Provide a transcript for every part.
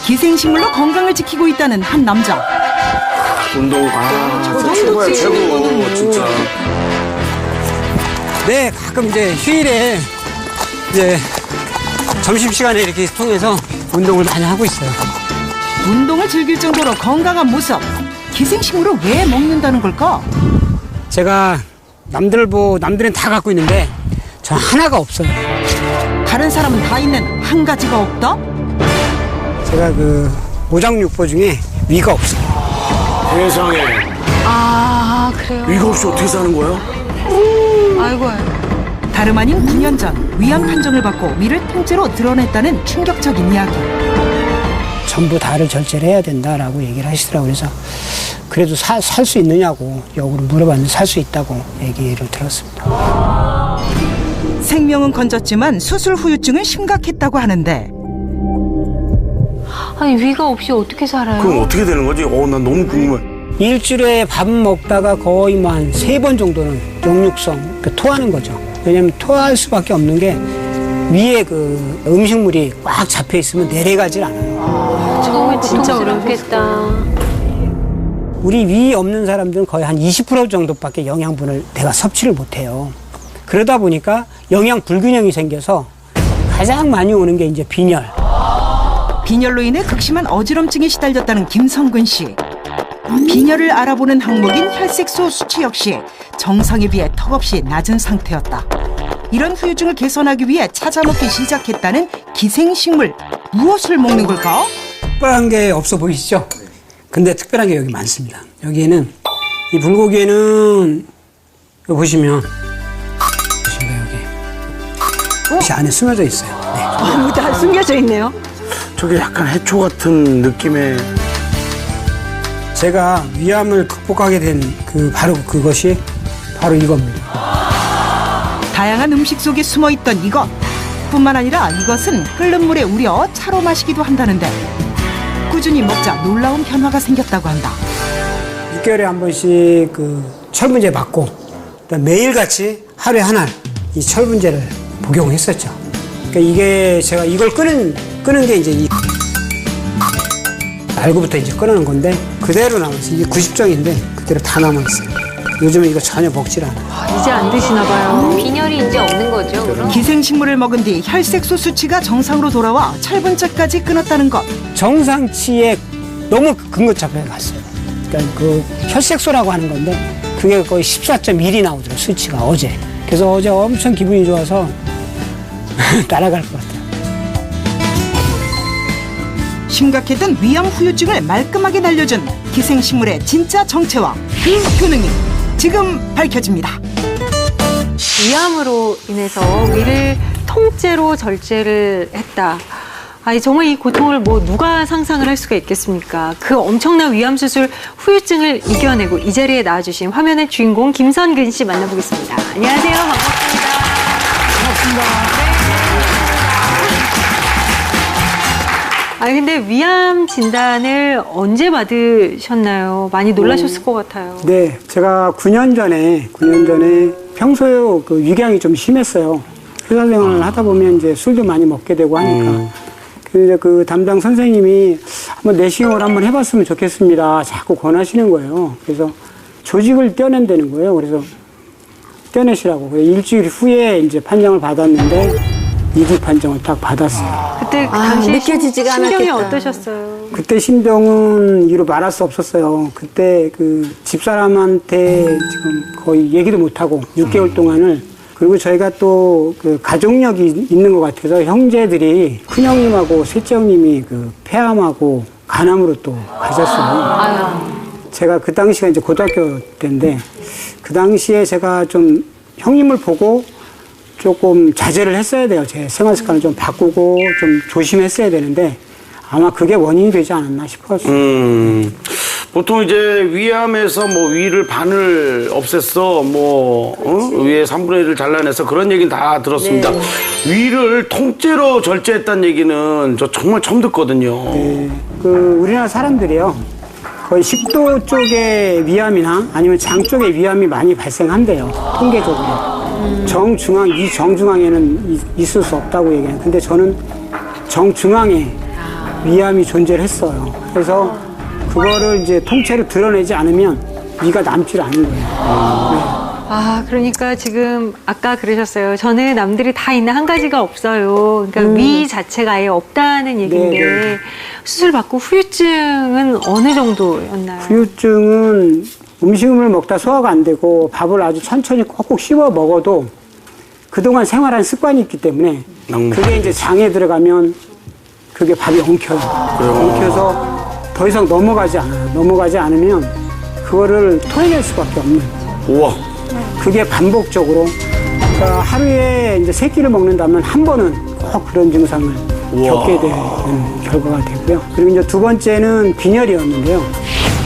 기생식물로 건강을 지키고 있다는 한 남자. 운동, 최고야, 최고, 진짜. 네, 가끔 이제 휴일에 이제 점심시간에 이렇게 통해서 운동을 많이 하고 있어요. 운동을 즐길 정도로 건강한 모습. 기생식물을 왜 먹는다는 걸까? 제가 남들은 다 갖고 있는데 저 하나가 없어요. 다른 사람은 다 있는 한 가지가 없다? 제가 그 오장육부 중에 위가 없어요. 세상에. 아, 그래요? 위가 없이 어떻게 사는 거야? 아이고. 다름 아닌 9년 전 위암 판정을 받고 위를 통째로 드러냈다는 충격적인 이야기. 전부 다를 절제를 해야 된다라고 얘기를 하시더라고요. 그래서 그래도 살 수 있느냐고 역으로 물어봤는데 살 수 있다고 얘기를 들었습니다. 생명은 건졌지만 수술 후유증은 심각했다고 하는데 아니, 위가 없이 어떻게 살아요? 그럼 어떻게 되는 거지? 난 너무 궁금해. 일주일에 밥 먹다가 거의 뭐 한 3번 정도는 역류성, 그러니까 토하는 거죠. 왜냐면 토할 수밖에 없는 게 위에 그 음식물이 꽉 잡혀 있으면 내려가질 않아요. 정말 진짜 어렵겠다. 우리 위 없는 사람들은 거의 한 20% 정도밖에 영양분을 내가 섭취를 못해요. 그러다 보니까 영양 불균형이 생겨서 가장 많이 오는 게 이제 빈혈. 빈혈로 인해 극심한 어지럼증에 시달렸다는 김성근 씨. 빈혈을 알아보는 항목인 혈색소 수치 역시 정상에 비해 턱없이 낮은 상태였다. 이런 후유증을 개선하기 위해 찾아 먹기 시작했다는 기생식물. 무엇을 먹는 걸까? 특별한 게 없어 보이시죠? 근데 특별한 게 여기 많습니다. 여기에는 이 불고기에는 여기 보시면 여기 안에 숨겨져 있어요. 네. 다 숨겨져 있네요. 저게 약간 해초 같은 느낌의. 제가 위암을 극복하게 된 바로 그것이 바로 이겁니다. 다양한 음식 속에 숨어있던 이것. 뿐만 아니라 이것은 끓는 물에 우려 차로 마시기도 한다는데 꾸준히 먹자 놀라운 변화가 생겼다고 한다. 6개월에 한 번씩 그 철분제 맞고 매일같이 하루에 한 알 이 철분제를 복용했었죠. 그러니까 이게 제가 이걸 끄는 게 이제 알고부터 이제 끄는 건데 그대로 남았어요. 이게 90정인데 그대로 다 남아있어요. 요즘은 이거 전혀 먹질 않아요. 이제 안 드시나 봐요. 빈혈이 이제 없는 거죠, 그럼? 기생식물을 먹은 뒤 혈색소 수치가 정상으로 돌아와 철분제까지 끊었다는 것. 정상치에 너무 근거차에 갔어요. 그러니까 그 혈색소라고 하는 건데 그게 거의 14.1이 나오더라고요. 수치가 어제. 그래서 어제 엄청 기분이 좋아서 날아갈 것 같아요. 심각했던 위암 후유증을 말끔하게 날려준 기생식물의 진짜 정체와 그 효능이 지금 밝혀집니다. 위암으로 인해서 위를 통째로 절제를 했다. 아니, 정말 이 고통을 누가 상상을 할 수가 있겠습니까? 그 엄청난 위암 수술 후유증을 이겨내고 이 자리에 나와주신 화면의 주인공 김성근 씨 만나보겠습니다. 안녕하세요. 반갑습니다. 아니, 근데 위암 진단을 언제 받으셨나요? 많이 놀라셨을 것 같아요. 네, 제가 9년 전에 평소에 그 위궤양이 좀 심했어요. 회사 생활을 하다 보면 이제 술도 많이 먹게 되고 하니까. 근데 그 담당 선생님이 한번 내시경을 한번 해봤으면 좋겠습니다. 자꾸 권하시는 거예요. 그래서 조직을 떼어낸다는 거예요. 그래서 떼어내시라고. 일주일 후에 이제 판정을 받았는데 2기 판정을 딱 받았어요. 그때 당시 느껴지지가 심경이 않았겠다. 어떠셨어요? 그때 심정은 이루 말할 수 없었어요. 그때 그 집사람한테 지금 거의 얘기도 못하고 6개월 동안을. 그리고 저희가 또 그 가족력이 있는 것 같아서 형제들이 큰형님하고 셋째 형님이 그 폐암하고 간암으로 또 가셨어요. 제가 그 당시가 이제 고등학교 때인데 그 당시에 제가 좀 형님을 보고 조금 자제를 했어야 돼요. 제 생활 습관을 좀 바꾸고 좀 조심했어야 되는데 아마 그게 원인이 되지 않았나 싶었어요. 보통 이제 위암에서 위를 반을 없앴어, 위에 3분의 1을 잘라내서 그런 얘기는 다 들었습니다. 네. 위를 통째로 절제했다는 얘기는 저 정말 처음 듣거든요. 네. 우리나라 사람들이요. 거의 식도 쪽에 위암이나 아니면 장 쪽에 위암이 많이 발생한대요. 통계적으로. 정중앙에는 있을 수 없다고 얘기해요. 근데 저는 정중앙에 위암이 존재를 했어요. 그래서 그거를 이제 통째로 드러내지 않으면 위가 남질 않은 거예요. 아, 그러니까 지금 아까 그러셨어요. 저는 남들이 다 있는 한 가지가 없어요. 그러니까 위 자체가 아예 없다는 얘기인데 네. 수술 받고 후유증은 어느 정도였나요? 후유증은 음식을 먹다 소화가 안 되고 밥을 아주 천천히 꼭꼭 씹어 먹어도 그동안 생활한 습관이 있기 때문에 그게 이제 장에 들어가면 그게 밥이 엉켜요. 엉켜서 더 이상 넘어가지 않아요. 넘어가지 않으면 그거를 토해낼 수밖에 없는. 우와. 그게 반복적으로 그러니까 하루에 이제 3끼를 먹는다면 한 번은 꼭 그런 증상을 겪게 되는 결과가 되고요. 그리고 이제 두 번째는 빈혈이었는데요.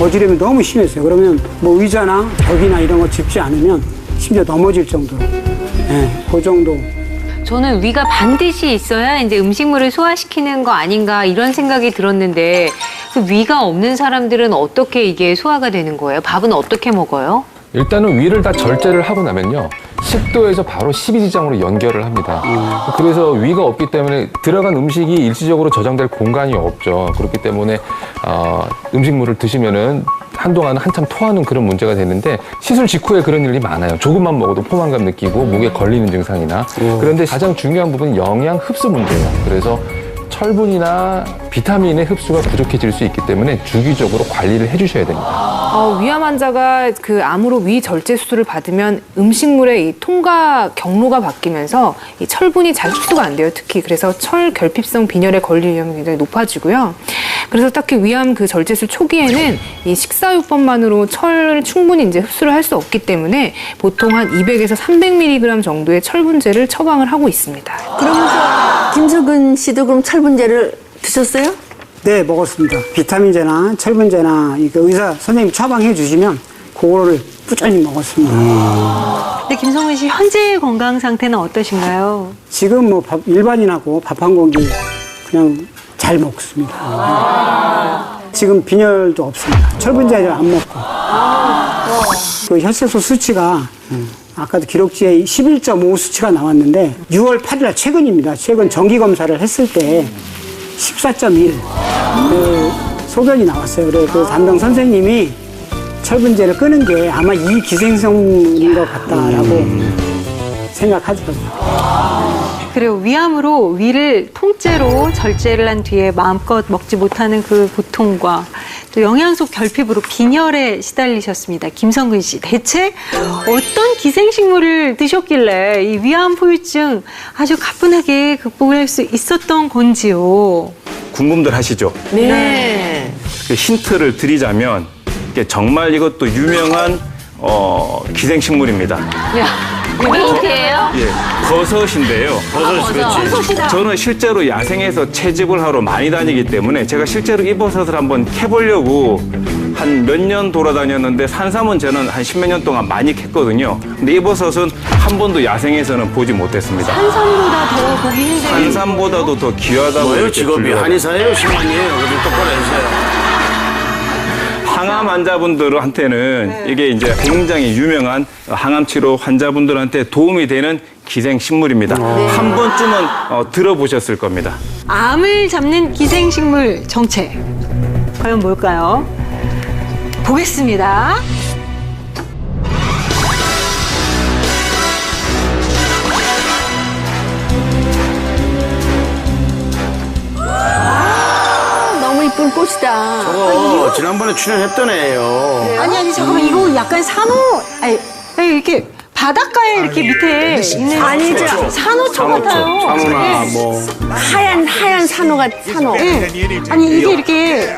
어지럼이 너무 심했어요. 그러면 뭐 의자나 벽이나 이런 거 짚지 않으면 심지어 넘어질 정도로. 그 정도. 저는 위가 반드시 있어야 이제 음식물을 소화시키는 거 아닌가 이런 생각이 들었는데 그 위가 없는 사람들은 어떻게 이게 소화가 되는 거예요? 밥은 어떻게 먹어요? 일단은 위를 다 절제를 하고 나면요. 식도에서 바로 십이지장으로 연결을 합니다. 그래서 위가 없기 때문에 들어간 음식이 일시적으로 저장될 공간이 없죠. 그렇기 때문에 음식물을 드시면은 한동안 한참 토하는 그런 문제가 되는데 시술 직후에 그런 일이 많아요. 조금만 먹어도 포만감 느끼고 목에 걸리는 증상이나. 그런데 가장 중요한 부분은 영양 흡수 문제예요. 그래서 철분이나 비타민의 흡수가 부족해질 수 있기 때문에 주기적으로 관리를 해주셔야 됩니다. 위암 환자가 그 암으로 위 절제 수술을 받으면 음식물의 이 통과 경로가 바뀌면서 이 철분이 잘 흡수가 안 돼요. 특히 그래서 철결핍성 빈혈에 걸릴 위험이 굉장히 높아지고요. 그래서 딱히 위암 그 절제술 초기에는 이 식사요법만으로 철을 충분히 이제 흡수를 할 수 없기 때문에 보통 한 200에서 300mg 정도의 철분제를 처방을 하고 있습니다. 그러면서 김석은 씨도 그럼 철분제를 드셨어요? 네, 먹었습니다. 비타민제나 철분제나 이거 의사 선생님 처방해 주시면 그거를 꾸준히 먹었습니다. 근데 김성근 씨 현재 건강 상태는 어떠신가요? 지금 뭐 일반인하고 밥 한 공기 그냥 잘 먹습니다. 지금 빈혈도 없습니다. 철분제를 안 먹고. 그 혈색소 수치가 아까도 기록지에 11.5 수치가 나왔는데 6월 8일 최근입니다. 최근 정기 검사를 했을 때 14.1 그 소견이 나왔어요. 그래서 그 담당 선생님이 철분제를 끄는 게 아마 이 기생성인 것 같다라고 생각하더라고요. 그리고 위암으로 위를 통째로 절제를 한 뒤에 마음껏 먹지 못하는 그 고통과 또 영양소 결핍으로 빈혈에 시달리셨습니다. 김성근 씨, 대체 어떤 기생식물을 드셨길래 이 위암 후유증 아주 가뿐하게 극복을 할 수 있었던 건지요? 궁금들 하시죠? 네. 그 힌트를 드리자면 이게 정말 이것도 유명한 기생식물입니다. 힌트예요? 예, 버섯인데요. 그렇지. 저는 실제로 야생에서 채집을 하러 많이 다니기 때문에 제가 실제로 이 버섯을 한번 캐보려고 한 몇 년 돌아다녔는데 산삼은 저는 한 10몇 년 동안 많이 캤거든요. 근데 이 버섯은 한 번도 야생에서는 보지 못했습니다. 산삼보다 더 보기 힘든. 산삼보다도 더 귀하다고 뭐예요, 이렇게 직업이? 분류하고 한의사예요? 신만이에요? 좀 똑바로 해주세요. 항암 환자분들한테는 이게 이제 굉장히 유명한 항암 치료 환자분들한테 도움이 되는 기생식물입니다. 한 번쯤은 들어보셨을 겁니다. 암을 잡는 기생식물 정체. 과연 뭘까요? 보겠습니다. 너무 이쁜 꽃이다. 저거 지난번에 출연했던 애예요. 아니 잠깐만 이거 약간 산호 아니 이렇게 바닷가에 이렇게 밑에 있는 아니죠. 산호초 같아요. 산호나 뭐. 하얀 산호가 산호. 네. 아니 이게 이렇게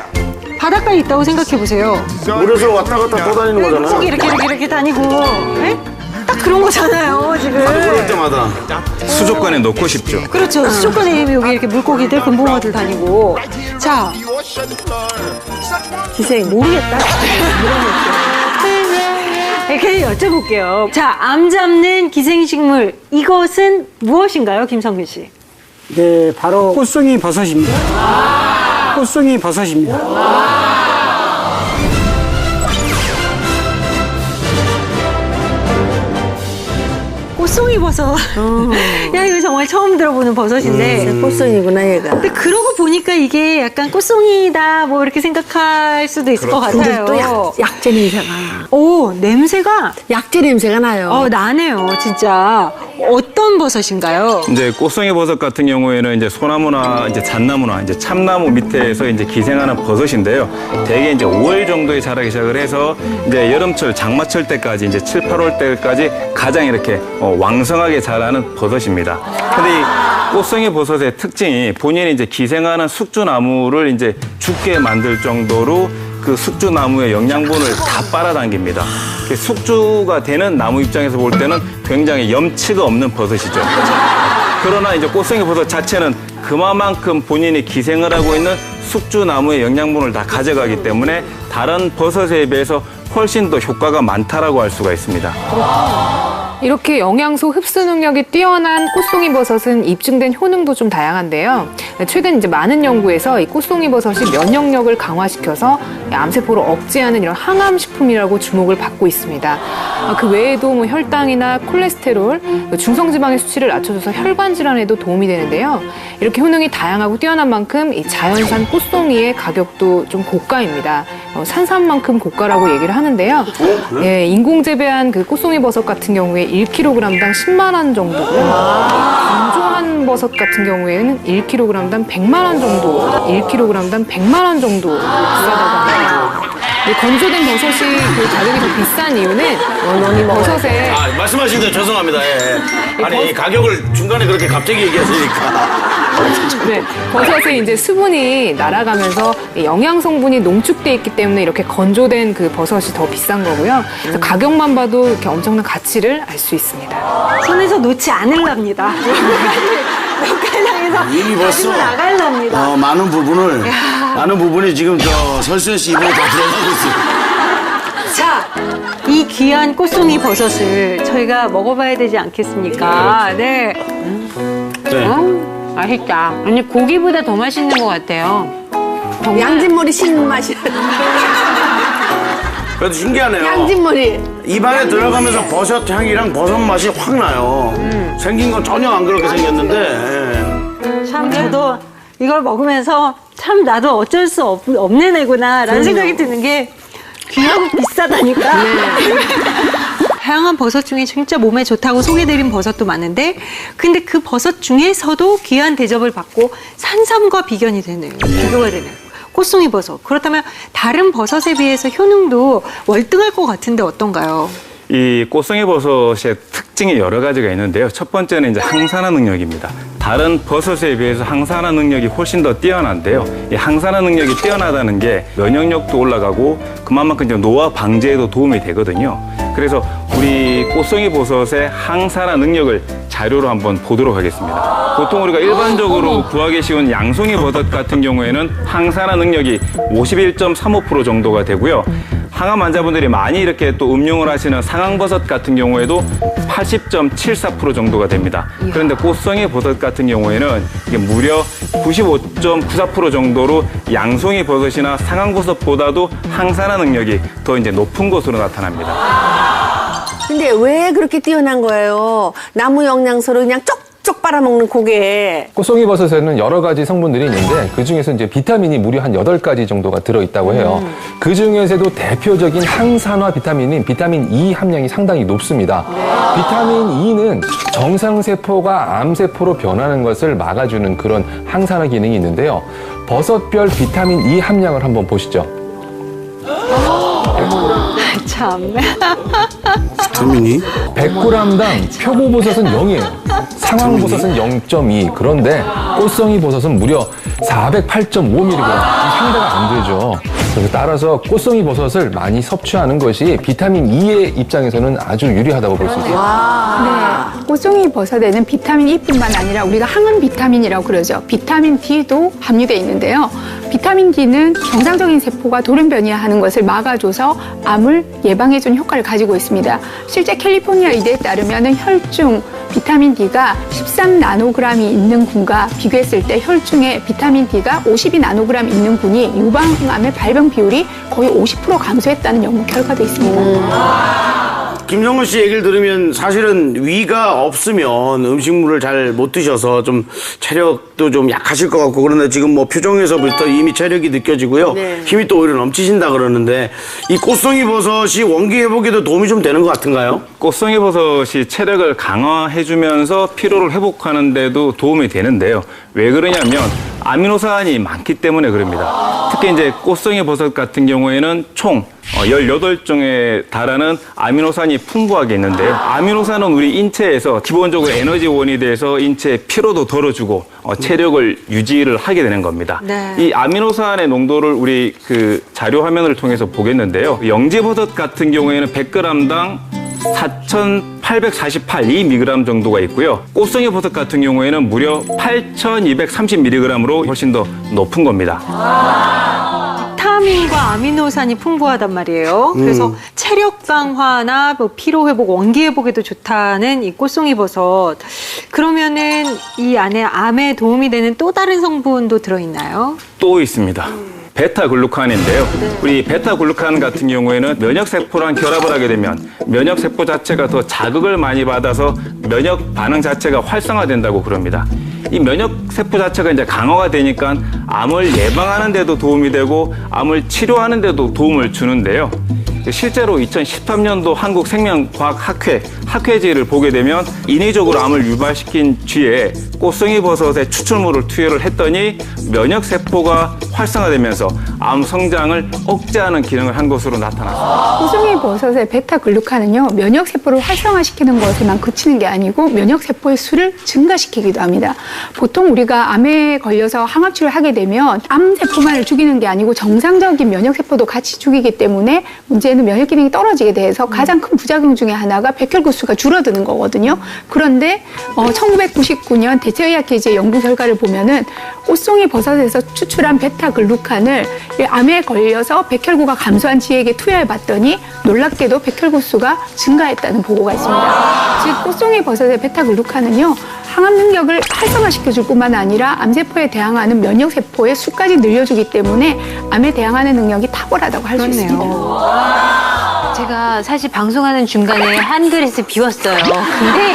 바닷가에 있다고 생각해 보세요. 물에서 왔다 갔다 떠다니는 거잖아요. 속이 이렇게 다니고 네? 딱 그런 거잖아요 지금. 그럴 때마다. 수족관에 넣고 싶죠. 그렇죠. 수족관에 여기 이렇게 물고기들 금붕어들 다니고. 자 기생. 모르겠다. 이렇게 여쭤볼게요. 자, 암 잡는 기생식물 이것은 무엇인가요, 김성균 씨? 네, 바로 꽃송이 버섯입니다. 꽃송이 버섯입니다. 꽃송이 버섯. 야, 이거 정말 처음 들어보는 버섯인데. 꽃송이구나 얘가. 근데 그러고 보니까 이게 약간 꽃송이다 뭐 이렇게 생각할 수도 있을 것 근데 같아요. 또 약재 냄새가. 오, 냄새가 약재 냄새가 나요. 나네요, 진짜. 어떤 버섯인가요? 이제 꽃송이 버섯 같은 경우에는 이제 소나무나 이제 잣나무나 이제 참나무 밑에서 이제 기생하는 버섯인데요. 대개 이제 5월 정도에 자라기 시작을 해서 이제 여름철 장마철 때까지 이제 7, 8월 때까지 가장 이렇게 왕성하게 자라는 버섯입니다. 근데 이 꽃송이 버섯의 특징이 본인이 이제 기생하는 숙주나무를 이제 죽게 만들 정도로 그 숙주나무의 영양분을 다 빨아당깁니다. 숙주가 되는 나무 입장에서 볼 때는 굉장히 염치가 없는 버섯이죠. 그러나 이제 꽃송이 버섯 자체는 그만큼 본인이 기생을 하고 있는 숙주나무의 영양분을 다 가져가기 때문에 다른 버섯에 비해서 훨씬 더 효과가 많다라고 할 수가 있습니다. 이렇게 영양소 흡수 능력이 뛰어난 꽃송이 버섯은 입증된 효능도 좀 다양한데요. 최근 이제 많은 연구에서 이 꽃송이 버섯이 면역력을 강화시켜서 암세포를 억제하는 이런 항암 식품이라고 주목을 받고 있습니다. 그 외에도 뭐 혈당이나 콜레스테롤, 중성지방의 수치를 낮춰줘서 혈관 질환에도 도움이 되는데요. 이렇게 효능이 다양하고 뛰어난 만큼 이 자연산 꽃송이의 가격도 좀 고가입니다. 산삼만큼 고가라고 얘기를 하는데요. 예, 인공 재배한 그 꽃송이 버섯 같은 경우에 1kg당 10만 원 정도고요. 건조한 버섯 같은 경우에는 1kg당 100만 원 정도, 1kg당 100만 원 정도 비싸다고 합니다. 이 건조된 버섯이 그 가격이 더 비싼 이유는 버섯에 말씀하신 데 죄송합니다. 예. 아니 가격을 중간에 그렇게 갑자기 얘기하시니까. 네, 버섯에 이제 수분이 날아가면서 영양 성분이 농축돼 있기 때문에 이렇게 건조된 그 버섯이 더 비싼 거고요. 그래서 가격만 봐도 이렇게 엄청난 가치를 알 수 있습니다. 손에서 놓지 않으랍니다. lokkal장에서 이미 벌써 가지고 나갈랍니다. 많은 부분이 지금 저 설수연 씨 입으로 다 들어가고 있어요. 자, 이 귀한 꽃송이 버섯을 저희가 먹어봐야 되지 않겠습니까? 네. 맛있다. 아니 고기보다 더 맛있는 것 같아요. 양진머리 씹는 맛이. 그래도 신기하네요. 양진머리. 입안에 들어가면서 버섯 향이랑 버섯 맛이 확 나요. 생긴 건 전혀 안 그렇게 생겼는데. 참 저도 이걸 먹으면서 참 나도 어쩔 수 없는 애구나라는 생각이 드는 게 귀하고 비싸다니까. 다양한 버섯 중에 진짜 몸에 좋다고 소개드린 버섯도 많은데 근데 그 버섯 중에서도 귀한 대접을 받고 산삼과 비교가 되네요. 꽃송이 버섯. 그렇다면 다른 버섯에 비해서 효능도 월등할 것 같은데 어떤가요? 이 꽃송이 버섯의 특징이 여러 가지가 있는데요. 첫 번째는 이제 항산화 능력입니다. 다른 버섯에 비해서 항산화 능력이 훨씬 더 뛰어난데요. 이 항산화 능력이 뛰어나다는 게 면역력도 올라가고 그만큼 이제 노화 방지에도 도움이 되거든요. 그래서 우리 꽃송이 버섯의 항산화 능력을 자료로 한번 보도록 하겠습니다. 보통 우리가 일반적으로 구하기 쉬운 양송이 버섯 같은 경우에는 항산화 능력이 51.35% 정도가 되고요. 항암 환자분들이 많이 이렇게 또 음용을 하시는 상황버섯 같은 경우에도 80.74% 정도가 됩니다. 그런데 꽃송이 버섯 같은 경우에는 이게 무려 95.94% 정도로 양송이 버섯이나 상황버섯보다도 항산화 능력이 더 이제 높은 것으로 나타납니다. 근데 왜 그렇게 뛰어난 거예요? 나무 영양소를 그냥 쪽쪽 빨아먹는 고개. 꽃송이 버섯에는 여러 가지 성분들이 있는데 그중에서 이제 비타민이 무려 한 8가지 정도가 들어있다고 해요. 그중에서도 대표적인 항산화 비타민인 비타민 E 함량이 상당히 높습니다. 비타민 E는 정상세포가 암세포로 변하는 것을 막아주는 그런 항산화 기능이 있는데요. 버섯별 비타민 E 함량을 한번 보시죠. 참. 비타민이? 100g당 표고버섯은 0이에요. 상황버섯은 0.2. 그런데 꽃송이 버섯은 무려 408.5mg. 상대가 안 되죠. 그래서 따라서 꽃송이 버섯을 많이 섭취하는 것이 비타민 E의 입장에서는 아주 유리하다고 볼 수 있어요. 네, 꽃송이 버섯에는 비타민 E뿐만 아니라 우리가 항은 비타민이라고 그러죠. 비타민 D도 함유되어 있는데요. 비타민 D는 정상적인 세포가 돌연 변이하는 것을 막아줘서 암을 예방해주는 효과를 가지고 있습니다. 실제 캘리포니아 의대에 따르면 혈중 비타민 D가 13나노g이 있는 군과 비교했을 때 혈중에 비타민 D가 52나노g 있는 군이 유방암의 발병 비율이 거의 50% 감소했다는 연구 결과도 있습니다. 김성근 씨 얘기를 들으면 사실은 위가 없으면 음식물을 잘 못 드셔서 좀 체력도 좀 약하실 것 같고 그런데 지금 뭐 표정에서부터 이미 체력이 느껴지고요. 네. 힘이 또 오히려 넘치신다 그러는데 이 꽃송이 버섯이 원기 회복에도 도움이 좀 되는 것 같은가요? 꽃송이 버섯이 체력을 강화해주면서 피로를 회복하는 데도 도움이 되는데요. 왜 그러냐면 아미노산이 많기 때문에 그럽니다. 특히 이제 꽃송이 버섯 같은 경우에는 총 18종에 달하는 아미노산이 풍부하게 있는데요. 아미노산은 우리 인체에서 기본적으로 에너지원이 돼서 인체의 피로도 덜어주고 체력을 유지를 하게 되는 겁니다. 네. 이 아미노산의 농도를 우리 그 자료 화면을 통해서 보겠는데요. 영지버섯 같은 경우에는 100g당 4,848mg 정도가 있고요. 꽃송이 버섯 같은 경우에는 무려 8,230mg으로 훨씬 더 높은 겁니다. 비타민과 아미노산이 풍부하단 말이에요. 그래서 체력 강화나 뭐 피로 회복, 원기 회복에도 좋다는 이 꽃송이 버섯. 그러면은 이 안에 암에 도움이 되는 또 다른 성분도 들어있나요? 또 있습니다. 베타글루칸인데요. 우리 베타글루칸 같은 경우에는 면역세포랑 결합을 하게 되면 면역세포 자체가 더 자극을 많이 받아서 면역 반응 자체가 활성화된다고 그럽니다. 이 면역세포 자체가 이제 강화가 되니까 암을 예방하는 데도 도움이 되고 암을 치료하는 데도 도움을 주는데요. 실제로 2013년도 한국생명과학학회 학회지를 보게 되면 인위적으로 암을 유발시킨 쥐에 꽃송이 버섯의 추출물을 투여를 했더니 면역세포가 활성화되면서 암 성장을 억제하는 기능을 한 것으로 나타났습니다. 꽃송이 버섯의 베타글루칸은요, 면역세포를 활성화시키는 것에만 그치는 게 아니고 면역세포의 수를 증가시키기도 합니다. 보통 우리가 암에 걸려서 항암치료를 하게 되면 암세포만을 죽이는 게 아니고 정상적인 면역세포도 같이 죽이기 때문에 문제는 면역 기능이 떨어지게 돼서 가장 큰 부작용 중에 하나가 백혈구수가 줄어드는 거거든요. 그런데 1999년 대체의학회지의 연구 결과를 보면은 꽃송이 버섯에서 추출한 베타글루칸을 암에 걸려서 백혈구가 감소한 쥐에게 투여해 봤더니 놀랍게도 백혈구수가 증가했다는 보고가 있습니다. 즉 꽃송이 버섯의 베타글루칸은요, 항암 능력을 활성화시켜줄 뿐만 아니라 암세포에 대항하는 면역세포의 수까지 늘려주기 때문에 암에 대항하는 능력이 탁월하다고 할 수 있습니다. 제가 사실 방송하는 중간에 한 그릇을 비웠어요. 근데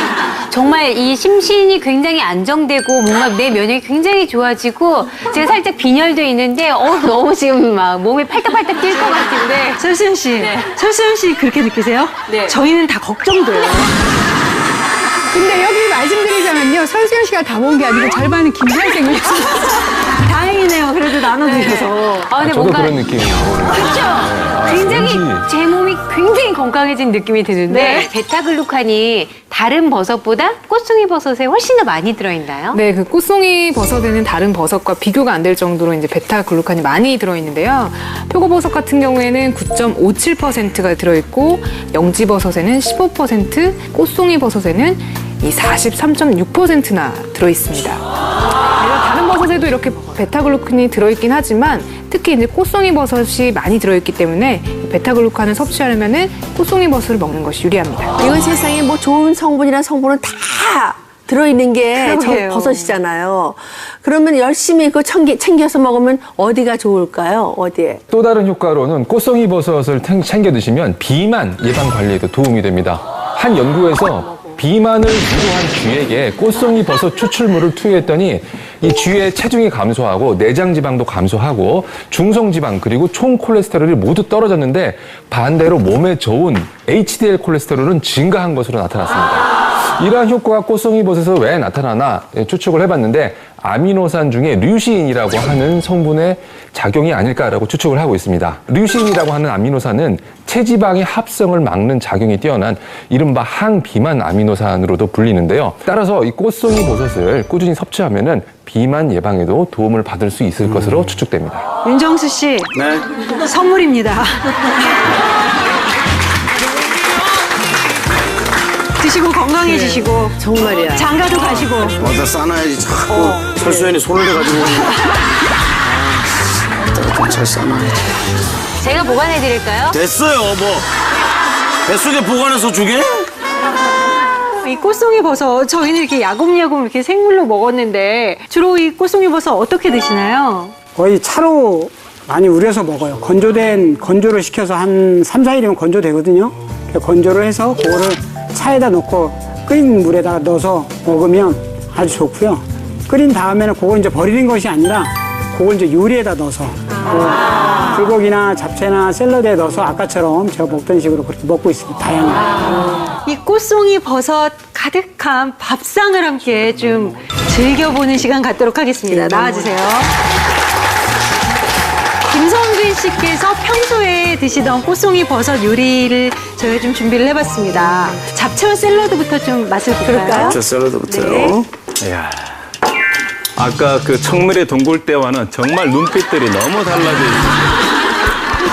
정말 이 심신이 굉장히 안정되고 뭔가 내 면역이 굉장히 좋아지고 제가 살짝 빈혈도 있는데 너무 지금 막 몸이 팔딱팔딱 뛸 것 같은데. 설수연 씨, 네. 설수연 씨 그렇게 느끼세요? 네. 저희는 다 걱정돼요. 근데 여기 말씀드리자면요, 설수연 씨가 다 먹은 게 아니고 절반은 김선생님. 다행이네요. 그래도 나눠드려서. 근데 저도 뭔가 그런 느낌이에요. 그렇죠. 굉장히 왠지. 제 몸이 굉장히 건강해진 느낌이 드는데 베타글루칸이 다른 버섯보다 꽃송이 버섯에 훨씬 더 많이 들어있나요? 네, 그 꽃송이 버섯에는 다른 버섯과 비교가 안 될 정도로 이제 베타글루칸이 많이 들어있는데요. 표고버섯 같은 경우에는 9.57%가 들어있고 영지버섯에는 15%, 꽃송이 버섯에는 이 43.6%나 들어있습니다. 다른 버섯에도 이렇게 베타글루칸이 들어있긴 하지만 특히 이제 꽃송이 버섯이 많이 들어있기 때문에 베타글루칸을 섭취하려면은 꽃송이 버섯을 먹는 것이 유리합니다. 이건 세상에 뭐 좋은 성분이나 성분은 다 들어있는 게 저 그러게요. 버섯이잖아요. 그러면 열심히 그 챙겨서 먹으면 어디가 좋을까요? 어디에? 또 다른 효과로는 꽃송이 버섯을 챙겨 드시면 비만 예방 관리에도 도움이 됩니다. 한 연구에서 비만을 유도한 쥐에게 꽃송이 버섯 추출물을 투여했더니 이 쥐의 체중이 감소하고 내장 지방도 감소하고 중성 지방 그리고 총 콜레스테롤이 모두 떨어졌는데 반대로 몸에 좋은 HDL 콜레스테롤은 증가한 것으로 나타났습니다. 이러한 효과가 꽃송이 버섯에서 왜 나타나나 추측을 해봤는데 아미노산 중에 류시인이라고 하는 성분의 작용이 아닐까라고 추측을 하고 있습니다. 류시인이라고 하는 아미노산은 체지방의 합성을 막는 작용이 뛰어난 이른바 항비만 아미노산으로도 불리는데요. 따라서 이 꽃송이 버섯을 꾸준히 섭취하면은 비만 예방에도 도움을 받을 수 있을 것으로 추측됩니다. 윤정수 씨, 네. 선물입니다. 드시고 건강해지시고 정말이야. 장가도 가시고. 맞아 싸놔야지 자꾸 설수연이 손을 대가지고 잘 싸놔야지. 제가 보관해드릴까요? 됐어요 뭐 뱃속에 보관해서 주게? 이 꽃송이 버섯 저희는 이렇게 야금야금 이렇게 생물로 먹었는데 주로 이 꽃송이 버섯 어떻게 드시나요? 거의 차로 많이 우려서 먹어요. 건조를 시켜서 한 3, 4일이면 건조되거든요. 건조를 해서 그거를 차에다 놓고 끓인 물에다 넣어서 먹으면 아주 좋고요. 끓인 다음에는 그거 이제 버리는 것이 아니라 그걸 이제 요리에다 넣어서 불고기나 잡채나 샐러드에 넣어서 아까처럼 제가 먹던 식으로 그렇게 먹고 있습니다. 다양하게. 이 꽃송이 버섯 가득한 밥상을 함께 좀 즐겨보는 시간 갖도록 하겠습니다. 나와주세요. 김성근 씨께서 평소에 드시던 꽃송이 버섯 요리를 저희가 좀 준비를 해봤습니다. 잡채와 샐러드부터 좀 맛을 볼까요? 잡채 샐러드부터요. 네. 이야. 아까 그 청물의 동굴 때와는 정말 눈빛들이 너무 달라져 있어요.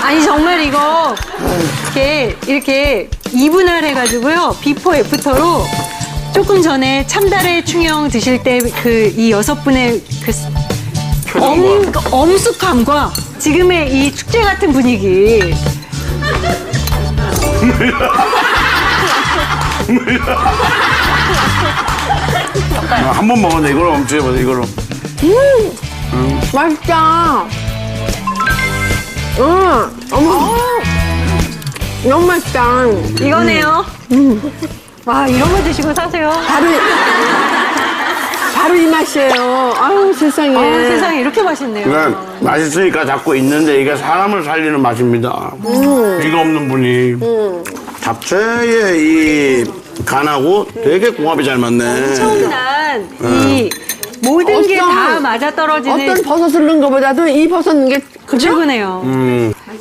아니 정말 이거 이렇게 이분할 해가지고요. 비포 애프터로 조금 전에 참달의 충영 드실 때 그 이 6분의 그 엄숙함과 지금의 이 축제 같은 분위기. 한 번 먹었는데 이걸 엄청해보세요, 이걸로. 맛있다. 너무 맛있다. 이거네요. 와 이런 거 드시고 사세요. 바로 이 맛이에요. 아유, 세상에. 세상에 이렇게 맛있네요. 그러니까 맛있으니까 자꾸 있는데 이게 사람을 살리는 맛입니다. 이가 없는 분이. 잡채의 이 간하고 되게 궁합이 잘 맞네. 엄청난 이 모든 게 다 맞아떨어지는 어떤 버섯을 넣은 것보다도 이 버섯 넣은 게 그죠? 출근해요.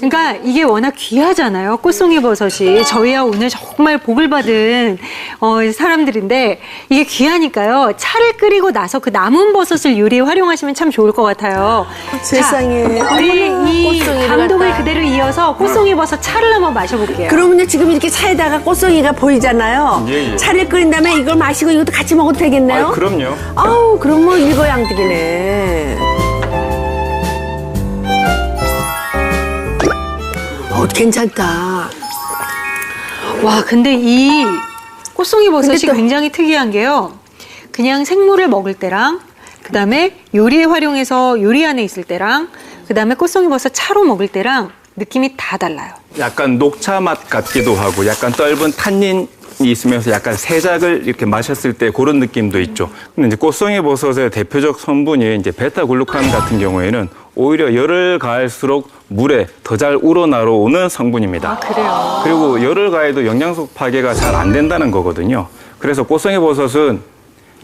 그러니까 이게 워낙 귀하잖아요. 꽃송이 버섯이 저희야 오늘 정말 복을 받은 사람들인데 이게 귀하니까요. 차를 끓이고 나서 그 남은 버섯을 요리에 활용하시면 참 좋을 것 같아요. 세상에. 자, 우리 이 꽃송이를 감동을 갖다. 그대로 이어서 꽃송이 버섯 차를 한번 마셔볼게요. 그러면요, 지금 이렇게 차에다가 꽃송이가 보이잖아요. 예, 예. 차를 끓인 다음에 이걸 마시고 이것도 같이 먹어도 되겠네요? 아, 그럼요. 아우, 그럼 뭐 일거양득이네. 괜찮다. 와, 근데 이 꽃송이 버섯이 굉장히 특이한 게요. 그냥 생물을 먹을 때랑 그다음에 요리에 활용해서 요리 안에 있을 때랑 그다음에 꽃송이 버섯 차로 먹을 때랑 느낌이 다 달라요. 약간 녹차 맛 같기도 하고 약간 떫은 탄닌이 있으면서 약간 세작을 이렇게 마셨을 때 그런 느낌도 있죠. 근데 이제 꽃송이 버섯의 대표적 성분이 이제 베타글루칸 같은 경우에는 오히려 열을 가할수록 물에 더 잘 우러나오는 성분입니다. 아, 그래요? 그리고 열을 가해도 영양소 파괴가 잘 안 된다는 거거든요. 그래서 꽃송이 버섯은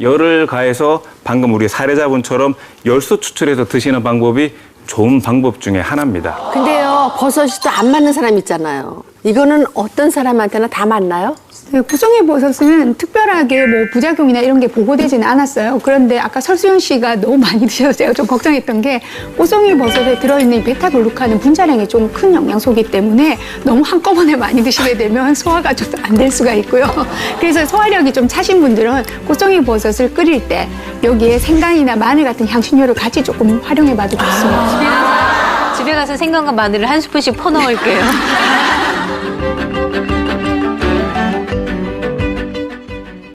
열을 가해서 방금 우리 사례자분처럼 열수 추출해서 드시는 방법이 좋은 방법 중에 하나입니다. 근데요, 버섯이 또 안 맞는 사람 있잖아요. 이거는 어떤 사람한테나 다 맞나요? 네, 꽃송이 버섯은 특별하게 뭐 부작용이나 이런 게 보고되지는 않았어요. 그런데 아까 설수연 씨가 너무 많이 드셔서 제가 좀 걱정했던 게 꽃송이 버섯에 들어있는 이 베타글루칸은 분자량이 좀 큰 영양소이기 때문에 너무 한꺼번에 많이 드시게 되면 소화가 좀 안 될 수가 있고요. 그래서 소화력이 좀 차신 분들은 꽃송이 버섯을 끓일 때 여기에 생강이나 마늘 같은 향신료를 같이 조금 활용해봐도 좋습니다. 집에 가서 생강과 마늘을 한 스푼씩 퍼 넣을게요.